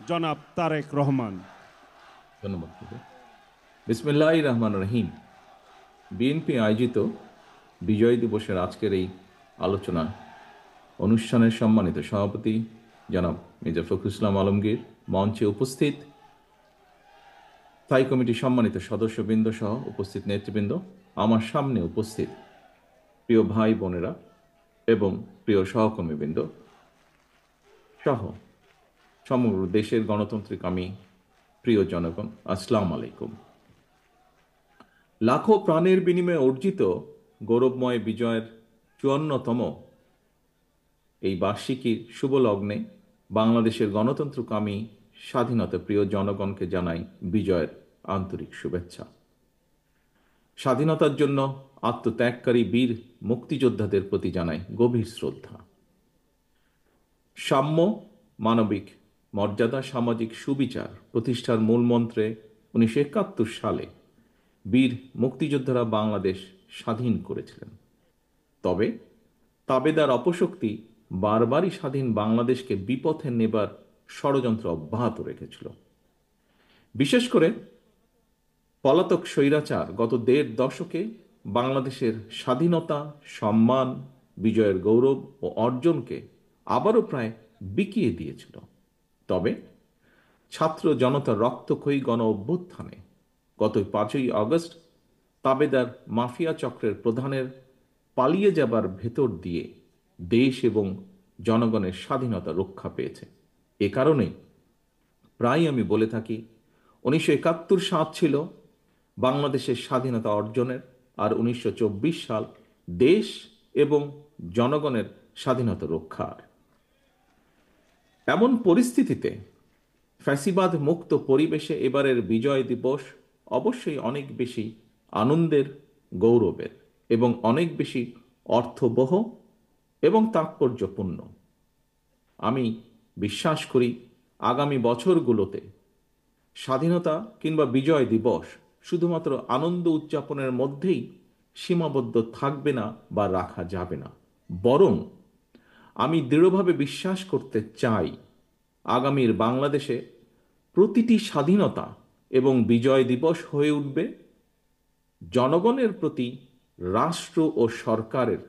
জনাব তারেক রহমান। ধন্যবাদ। বিসমিল্লাহির রহমানির রহিম। বিএনপি আয়োজিত বিজয় দিবসের আজকের এই আলোচনা অনুষ্ঠানের সম্মানিত সভাপতি জনাব মির্জা ফখরুল ইসলাম আলমগীর, মঞ্চে উপস্থিত স্থায়ী কমিটির সম্মানিত সদস্যবৃন্দ সহ উপস্থিত নেতৃবৃন্দ, আমার সামনে উপস্থিত প্রিয় ভাই বোনেরা এবং প্রিয় সহকর্মীবৃন্দ সহ সমগ্র দেশের গণতান্ত্রিক আমি প্রিয় জনগণ, আসসালামু আলাইকুম। লাখো প্রাণের বিনিময়ে অর্জিত গৌরবময় বিজয়ের ৫৪তম এই বার্ষিকীর শুভ লগ্নে বাংলাদেশের গণতন্ত্রকামী স্বাধীনতা প্রিয় জনগণকে জানাই বিজয়ের আন্তরিক শুভেচ্ছা। স্বাধীনতার জন্য আত্মত্যাগকারী বীর মুক্তিযোদ্ধাদের প্রতি জানাই গভীর শ্রদ্ধা। সাম্য, মানবিক মর্যাদা, সামাজিক সুবিচার প্রতিষ্ঠার মূলমন্ত্রে ১৯৭১ সালে বীর মুক্তিযোদ্ধারা বাংলাদেশ স্বাধীন করেছিলেন। তবে তাবেদার অপশক্তি বারবারই স্বাধীন বাংলাদেশকে বিপথে নেবার ষড়যন্ত্র অব্যাহত রেখেছিল। বিশেষ করে পলাতক স্বৈরাচার গত ১.৫ দশকে বাংলাদেশের স্বাধীনতা, সম্মান, বিজয়ের গৌরব ও অর্জনকে আবারও প্রায় বিকিয়ে দিয়েছিল। তবে ছাত্র জনতার রক্তক্ষয়ী গণ অভ্যুত্থানে গত ৫ই আগস্ট তাবেদার মাফিয়া চক্রের প্রধানের পালিয়ে যাবার ভেতর দিয়ে দেশ এবং জনগণের স্বাধীনতা রক্ষা পেয়েছে। এ কারণে প্রায় আমি বলে থাকি ১৯৭১ সাল ছিল বাংলাদেশের স্বাধীনতা অর্জনের, আর ১৯২৪ সাল দেশ এবং জনগণের স্বাধীনতা রক্ষার। এমন পরিস্থিতিতে ফ্যাসিবাদ মুক্ত পরিবেশে এবারের বিজয় দিবস অবশ্যই অনেক বেশি আনন্দের, গৌরবের এবং অনেক বেশি অর্থবহ এবং তাৎপর্যপূর্ণ। আমি বিশ্বাস করি আগামী বছরগুলোতে স্বাধীনতা কিংবা বিজয় দিবস শুধুমাত্র আনন্দ উদযাপনের মধ্যেই সীমাবদ্ধ থাকবে না বা রাখা যাবে না, বরং আমি দৃঢ়ভাবে বিশ্বাস করতে চাই আগামীর বাংলাদেশে প্রতিটি স্বাধীনতা এবং বিজয় দিবস হয়ে উঠবে জনগণের প্রতি রাষ্ট্র ও সরকারের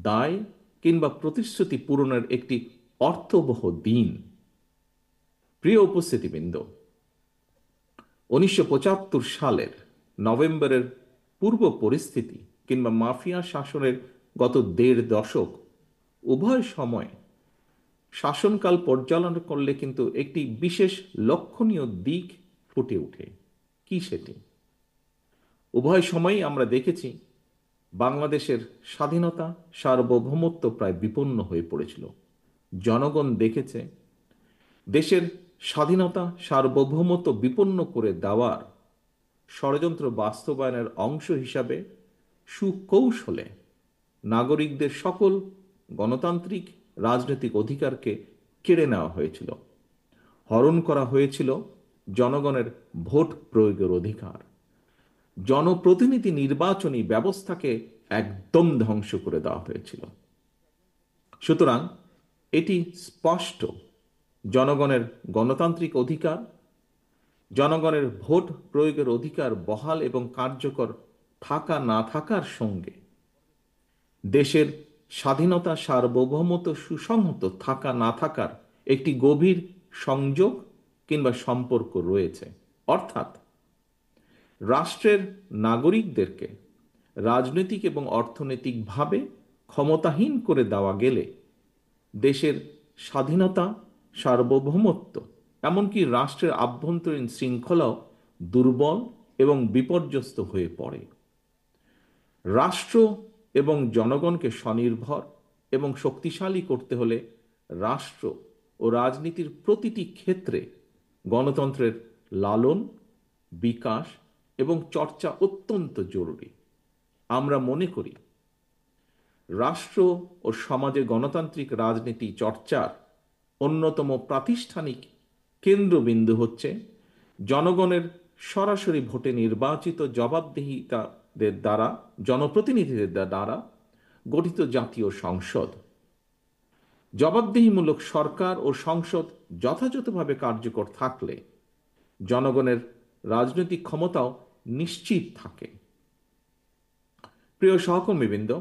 দায় কিংবা প্রতিশ্রুতি পূরণের একটি অর্থবহ দিন। প্রিয় উপস্থিতিবৃন্দ, ১৯৭৫ সালের নভেম্বরের পূর্ব পরিস্থিতি কিংবা মাফিয়া শাসনের গত ১.৫ দশক উভয় সময় শাসনকাল পর্যালোচনা করলে কিন্তু একটি বিশেষ লক্ষণীয় দিক ফুটে ওঠে। কি সেটি? উভয় সময়ই আমরা দেখেছি বাংলাদেশের স্বাধীনতা, সার্বভৌমত্ব প্রায় বিপন্ন হয়ে পড়েছিল। জনগণ দেখেছে দেশের স্বাধীনতা, সার্বভৌমত্ব বিপন্ন করে দেওয়ার ষড়যন্ত্র বাস্তবায়নের অংশ হিসাবে সুকৌশলে নাগরিকদের সকল গণতান্ত্রিক রাজনৈতিক অধিকারকে কেড়ে নেওয়া হয়েছিল। হরণ করা হয়েছিল জনগণের ভোট প্রয়োগের অধিকার। জনপ্রতিনিধি নির্বাচনী ব্যবস্থাকে একদম ধ্বংস করে দেওয়া হয়েছিল। সুতরাং এটি স্পষ্ট, জনগণের গণতান্ত্রিক অধিকার, জনগণের ভোট প্রয়োগের অধিকার বহাল এবং কার্যকর থাকা না থাকার সঙ্গে দেশের স্বাধীনতা, সার্বভৌমত্ব সুসংহত থাকা না থাকার একটি গভীর সংযোগ কিংবা সম্পর্ক রয়েছে। অর্থাৎ রাষ্ট্রের নাগরিকদেরকে রাজনৈতিক এবং অর্থনৈতিকভাবে ক্ষমতাহীন করে দেওয়া গেলে দেশের স্বাধীনতা, সার্বভৌমত্ব এমনকি রাষ্ট্রের আভ্যন্তরীণ শৃঙ্খলাও দুর্বল এবং বিপর্যস্ত হয়ে পড়ে। রাষ্ট্র এবং জনগণকে স্বনির্ভর এবং শক্তিশালী করতে হলে রাষ্ট্র ও রাজনীতির প্রতিটি ক্ষেত্রে গণতন্ত্রের লালন, বিকাশ এবং চর্চা অত্যন্ত জরুরি। আমরা মনে করি রাষ্ট্র ও সমাজে গণতান্ত্রিক রাজনীতি চর্চার অন্যতম প্রাতিষ্ঠানিক কেন্দ্রবিন্দু হচ্ছে জনগণের সরাসরি ভোটে নির্বাচিত জবাবদিহিতাদের দ্বারা, জনপ্রতিনিধিদের দ্বারা গঠিত জাতীয় সংসদ। জবাবদিহিমূলক সরকার ও সংসদ যথাযথভাবে কার্যকর থাকলে জনগণের রাজনৈতিক ক্ষমতাও নিশ্চিত থাকে। প্রিয় সহকর্মীবৃন্দ,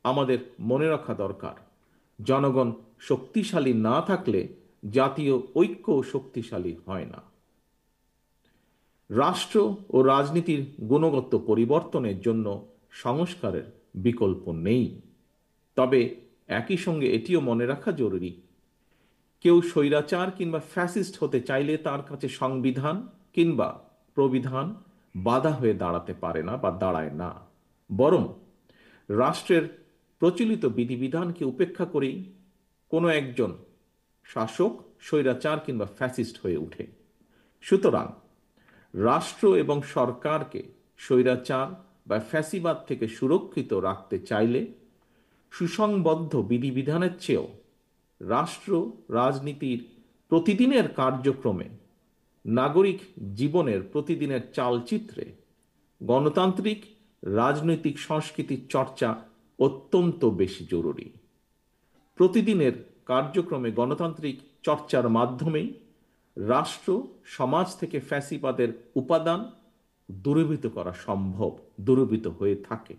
আমাদের মনে রাখা দরকার, জনগণ শক্তিশালী না থাকলে জাতীয় ঐক্য শক্তিশালী হয় না। রাষ্ট্র ও রাজনীতির গুণগত পরিবর্তনের জন্য সংস্কারের বিকল্প নেই। তবে একই সঙ্গে এটিও মনে রাখা জরুরি, কেউ স্বৈরাচার কিংবা ফ্যাসিস্ট হতে চাইলে তার কাছে সংবিধান কিংবা প্রবিধান বাধা হয়ে দাঁড়াতে পারে না বা দাঁড়ায় না। বরং রাষ্ট্রের প্রচলিত বিধিবিধানকে উপেক্ষা করেই কোনো একজন শাসক স্বৈরাচার কিংবা ফ্যাসিস্ট হয়ে ওঠে। সুতরাং রাষ্ট্র এবং সরকারকে স্বৈরাচার বা ফ্যাসিবাদ থেকে সুরক্ষিত রাখতে চাইলে সুসংবদ্ধ বিধিবিধানের চেয়েও রাষ্ট্র রাজনীতির প্রতিদিনের কার্যক্রমে, নাগরিক জীবনের প্রতিদিনের চালচিত্রে গণতান্ত্রিক রাজনৈতিক সংস্কৃতির চর্চা অত্যন্ত বেশি জরুরি। প্রতিদিনের কার্যক্রমে গণতান্ত্রিক চর্চার মাধ্যমেই রাষ্ট্র সমাজ থেকে ফ্যাসিবাদের উপাদান দূরীভূত করা সম্ভব, দূরীভূত হয়ে থাকে।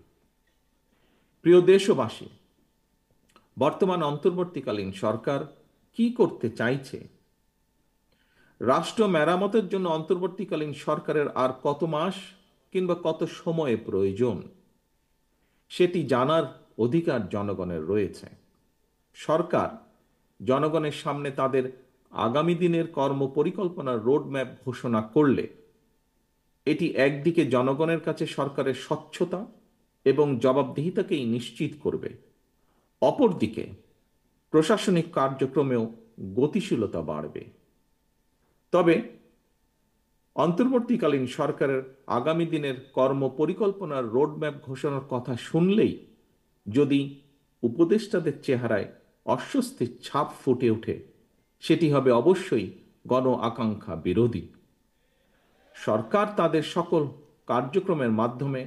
প্রিয় দেশবাসী, বর্তমান অন্তর্বর্তীকালীন সরকার কি করতে চাইছে? রাষ্ট্র মেরামতের জন্য অন্তর্বর্তীকালীন সরকারের আর কত মাস কিংবা কত সময় প্রয়োজন, সেটি জানার অধিকার জনগণের রয়েছে। সরকার জনগণের সামনে তাদের আগামী দিনের কর্মপরিকল্পনার রোডম্যাপ ঘোষণা করলে এটি একদিকে জনগণের কাছে সরকারের স্বচ্ছতা এবং জবাবদিহিতাকেই নিশ্চিত করবে, অপরদিকে প্রশাসনিক কার্যক্রমেও গতিশীলতা বাড়বে। তবে অন্তর্বর্তীকালীন সরকারের আগামী দিনের কর্মপরিকল্পনার রোডম্যাপ ঘোষণার কথা শুনলেই যদি উপদেষ্টাদের চেহারায় অস্বস্তির ছাপ ফুটে ওঠে, সেটি হবে অবশ্যই গণ আকাঙ্ক্ষা বিরোধী। সরকার তাদের সকল কার্যক্রমের মাধ্যমে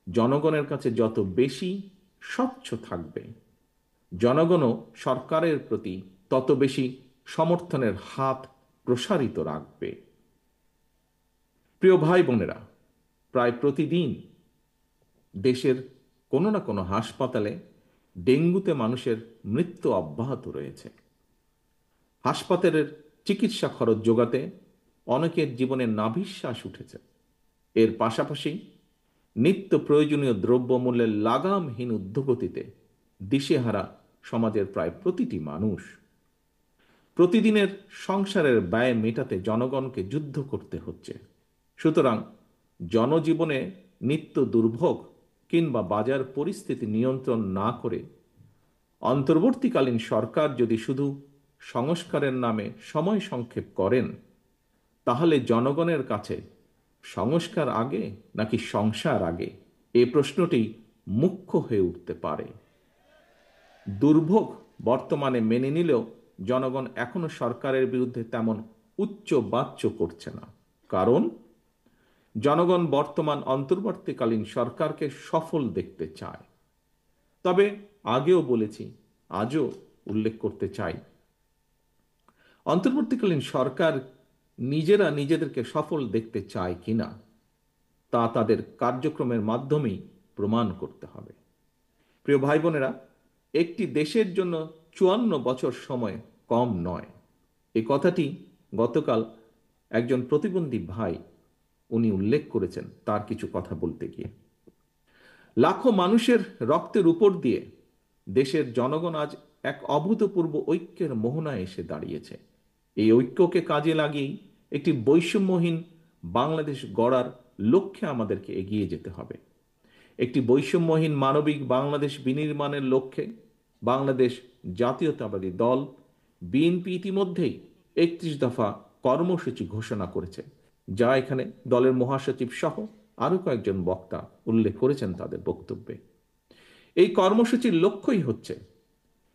জনগণের কাছে যত বেশি স্বচ্ছ থাকবে, জনগণও সরকারের প্রতি তত বেশি সমর্থনের হাত প্রসারিত রাখবে। প্রিয় ভাই বোনেরা, প্রায় প্রতিদিন দেশের কোনো না কোনো হাসপাতালে ডেঙ্গুতে মানুষের মৃত্যু অব্যাহত রয়েছে। হাসপাতালের চিকিৎসা খরচ যোগাতে অনেকের জীবনে নাভিশ্বাস উঠেছে। এর পাশাপাশি নিত্য প্রয়োজনীয় দ্রব্যমূল্যের লাগামহীন ঊর্ধ্বগতিতে দিশেহারা সমাজের প্রায় প্রতিটি মানুষ। প্রতিদিনের সংসারের ব্যয় মেটাতে জনগণকে যুদ্ধ করতে হচ্ছে। সুতরাং জনজীবনে নিত্য দুর্ভোগ কিংবা বাজার পরিস্থিতি নিয়ন্ত্রণ না করে অন্তর্বর্তীকালীন সরকার যদি শুধু সংস্কারের নামে সময় সংক্ষেপ করেন, তাহলে জনগণের কাছে সংস্কার আগে নাকি সংসার আগে, এই প্রশ্নটি মুখ্য হয়ে উঠতে পারে। দুর্ভোগ বর্তমানে মেনে নিলেও জনগণ এখনো সরকারের বিরুদ্ধে তেমন উচ্চ বাচ্য করছে না, কারণ জনগণ বর্তমান অন্তর্বর্তীকালীন সরকারকে সফল দেখতে চায়। তবে আগেও বলেছি, আজও উল্লেখ করতে চাই, অন্তর্বর্তীকালীন সরকার নিজেরা নিজেদেরকে সফল দেখতে চায় কিনা তা তাদের কার্যক্রমের মাধ্যমেই প্রমাণ করতে হবে। প্রিয় ভাই বোনেরা, একটি দেশের জন্য 54 বছর সময় কম নয়। এই কথাটি গতকাল একজন প্রতিবন্ধী ভাই উনি উল্লেখ করেছেন তার কিছু কথা বলতে গিয়ে। লাখো মানুষের রক্তের উপর দিয়ে দেশের জনগণ আজ এক অভূতপূর্ব ঐক্যের মোহনায় এসে দাঁড়িয়েছে। এই ঐক্যকে কাজে লাগিয়েই একটি বৈষম্যহীন বাংলাদেশ গড়ার লক্ষ্যে আমাদেরকে এগিয়ে যেতে হবে। একটি বৈষম্যহীন মানবিক বাংলাদেশ বিনির্মাণের লক্ষ্যে বাংলাদেশ জাতীয়তাবাদী দল বিএনপি ইতিমধ্যেই 31 দফা কর্মসূচি ঘোষণা করেছে, যা এখানে দলের মহাসচিব সহ আরো কয়েকজন বক্তা উল্লেখ করেছেন তাদের বক্তব্যে। এই কর্মসূচির লক্ষ্যই হচ্ছে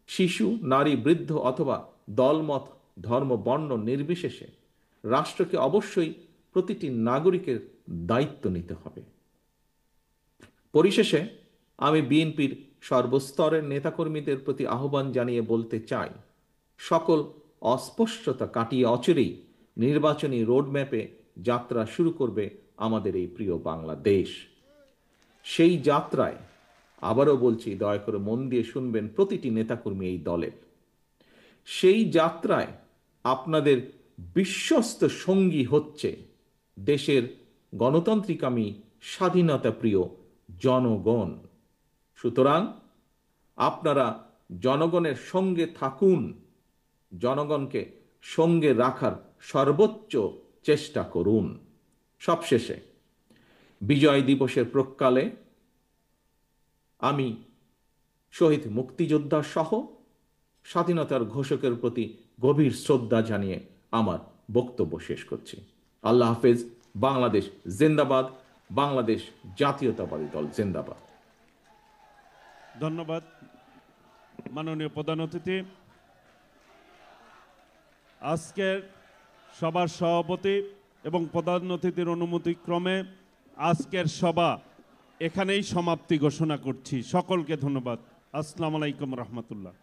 শিশু, নারী, বৃদ্ধ অথবা দলমত, ধর্ম, বর্ণ নির্বিশেষে রাষ্ট্রকে অবশ্যই প্রতিটি নাগরিকের দায়িত্ব নিতে হবে। পরিশেষে আমি বিএনপির সর্বস্তরের নেতাকর্মীদের প্রতি আহ্বান জানিয়ে বলতে চাই, সকল অস্পষ্টতা কাটিয়ে অচিরেই নির্বাচনী রোডম্যাপে যাত্রা শুরু করবে আমাদের এই প্রিয় বাংলাদেশ। সেই যাত্রায় আবারও বলছি, দয়া করে মন দিয়ে শুনবেন প্রতিটি নেতাকর্মী এই দলের, সেই যাত্রায় আপনাদের বিশ্বস্ত সঙ্গী হচ্ছে দেশের গণতান্ত্রিকামী স্বাধীনতা প্রিয় জনগণ। সুতরাং আপনারা জনগণের সঙ্গে থাকুন, জনগণকে সঙ্গে রাখার সর্বোচ্চ চেষ্টা করুন। সবশেষে বিজয় দিবসের প্রকালে আমি শহীদ মুক্তিযোদ্ধা সহ স্বাধীনতার ঘোষকের প্রতি গভীর শ্রদ্ধা জানিয়ে আমার বক্তব্য শেষ করছি। আল্লাহ হাফেজ। বাংলাদেশ জিন্দাবাদ। বাংলাদেশ জাতীয়তাবাদী দল জিন্দাবাদ। ধন্যবাদ মাননীয় প্রধান অতিথি। আজকের সভার সভাপতি এবং প্রধান অতিথির অনুমতিক্রমে আজকের সভা এখানেই সমাপ্তি ঘোষণা করছি। সকলকে ধন্যবাদ। আসসালামু আলাইকুম রহমতুল্লাহ।